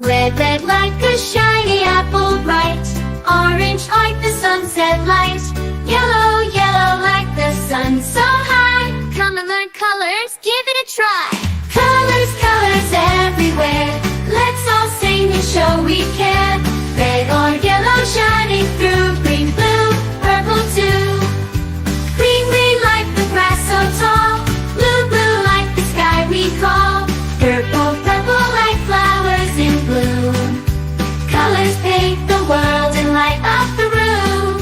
Red, red like a shiny apple bright. Orange like the sunset light. Yellow, yellow like the sun so high. Come and learn colors, give it a try. Colors, colors everywhere. Let's all sing and show we care. Red or yellow shining through. Green, blue, purple too. Green, green like the grass so tall. Blue, blue like the sky we call. Purple, purple like flowers in bloom. Colors paint the world and light up the room.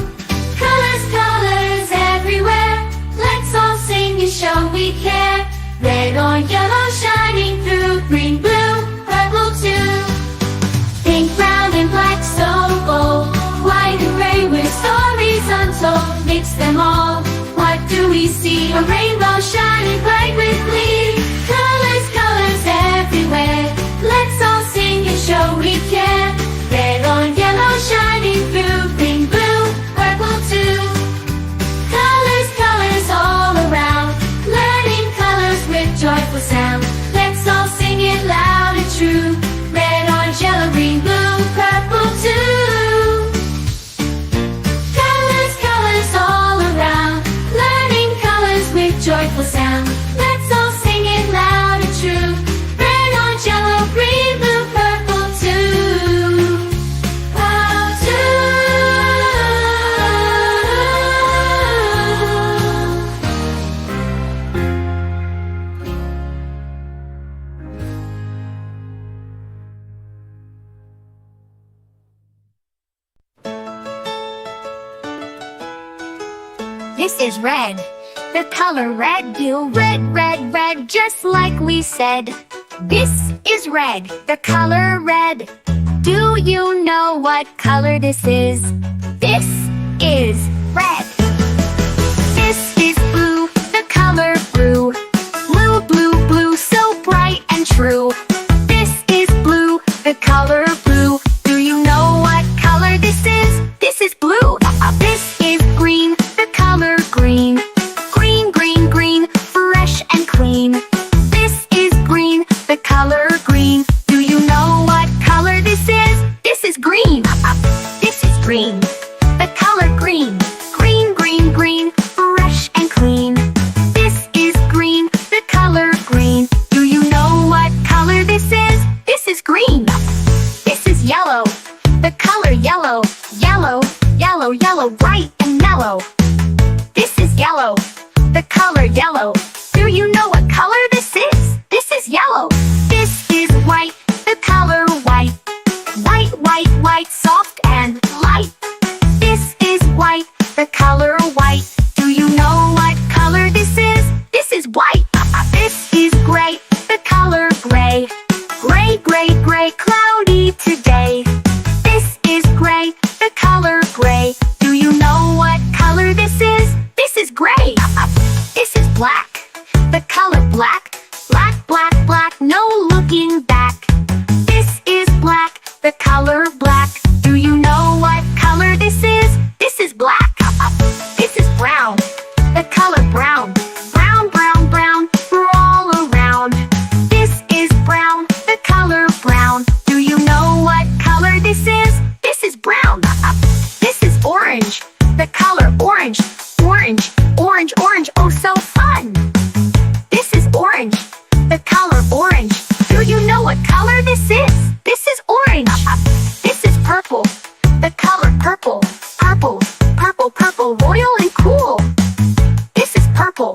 Colors, colors everywhere. Let's all sing and show we care. Red or yellow shining through. Green, blue, purple too. Pink, brown and black so bold. White and gray with stories untold. Mix them all. What do we see? A rainbow shining bright with glee. Colors, colors everywhere. Let's all sing and show we care. Red or yellow shining through. Green, blue, purple too. Colors, colors all around. Learning colors with joyful sound. Let's all sing it loud and true. Red, orange, yellow, green, blue, purple too. Colors, colors all around. Learning colors with joyful sound. Let's all sing it loud and true. Red, orange, yellow, green, blue, purple too. Purple too. This is red. The color red, do red, red, red, just like we said. This is red, the color red. Do you know what color this is? This is red. This is blue, the color blue. Blue, blue, blue, so bright and true. This is blue, the color blue. Do you know what color this is? This is blue. This is green, the color green. Green, green, green, fresh and clean. This is green, the color green. Do you know what color this is? This is green. This is green, the color green. Green, green, green, fresh and clean. This is green, the color green. Do you know what color this is? This is green. This is yellow, the color yellow. Yellow, yellow, yellow, bright and mellow. This is yellow, the color yellow. Do you know what color this is? This is yellow. This is white, the color white. White, white, white, soft and light. This is white, the color white. Do you know what color this is? This is white. This is gray, the color gray. Gray, gray, gray, cloudy today. This is gray, the color gray. Do you know what color this is? This is gray. This is black, the color black. Black, black, black, no looking back. This is black, the color black. Do you know what color this is? This is black. This is brown, the color brown. Brown, brown, brown, we're all around. This is brown, the color brown. Do you know what color this is? This is brown. This is orange, the color orange. Orange, orange, orange, oh so fun. This is orange, the color orange. Do you know what color this is? This is orange. This is purple, the color purple. Purple, purple, purple, royal and cool. This is purple,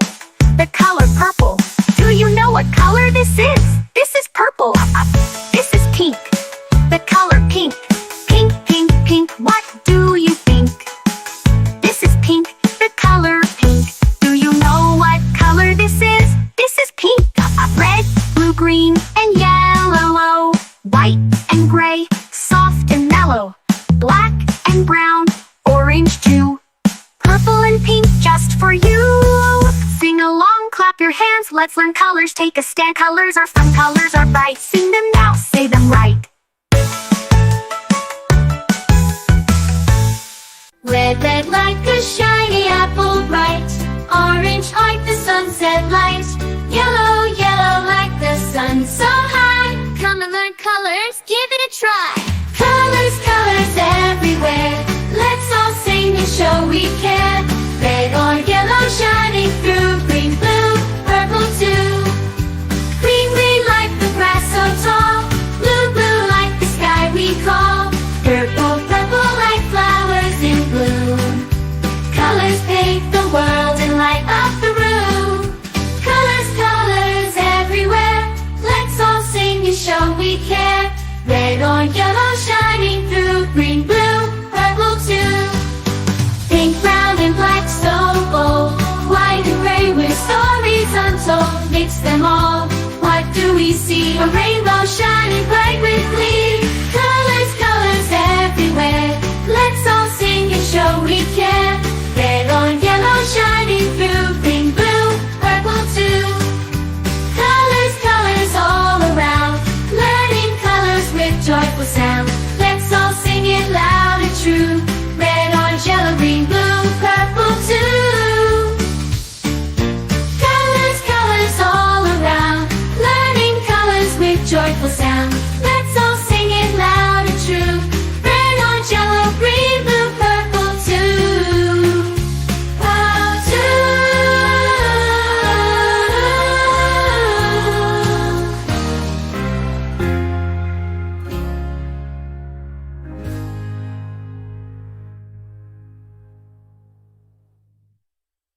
the color purple. Do you know what color this is? This is purple. This is pink, the color pink. Pink, pink, pink, what do you think? This is pink, the color pink. Do you know what color this is? This is pink. Red, blue, green, and yellow. White and gray, soft and mellow. Black and brown, orange too. Purple and pink just for you. Sing along, clap your hands, let's learn colors. Take a stand, colors are fun, colors are bright. Sing them now, say them right. Red, red like a shiny apple bright. Orange like the sunset light. Yellow, yellow like the sun so high. Come and learn colors, give it a try. Colors, colors everywhere. Let's all sing and show we care. Red or yellow shining through, green, blue, purple too. Green, green like the grass so tall, blue, blue like the sky we call. Purple, purple like flowers in bloom. Colors paint the world and light up the room. Colors, colors everywhere. Let's all sing and show we care. Red or yellow shining through, green, blue, purple too. Pink, brown and black so bold, white and gray with stories untold. Mix them all, what do we see? A rainbow shining bright with glee. Colors, colors everywhere. Let's all sing and show we care. Red or yellow shining through, green, blue, purple too. Colors, colors all around, learning colors with joyful sound. Let's all sing it loud and true. Red, orange, yellow, green, blue, purple too. Colors, colors all around, learning colors with joyful sound.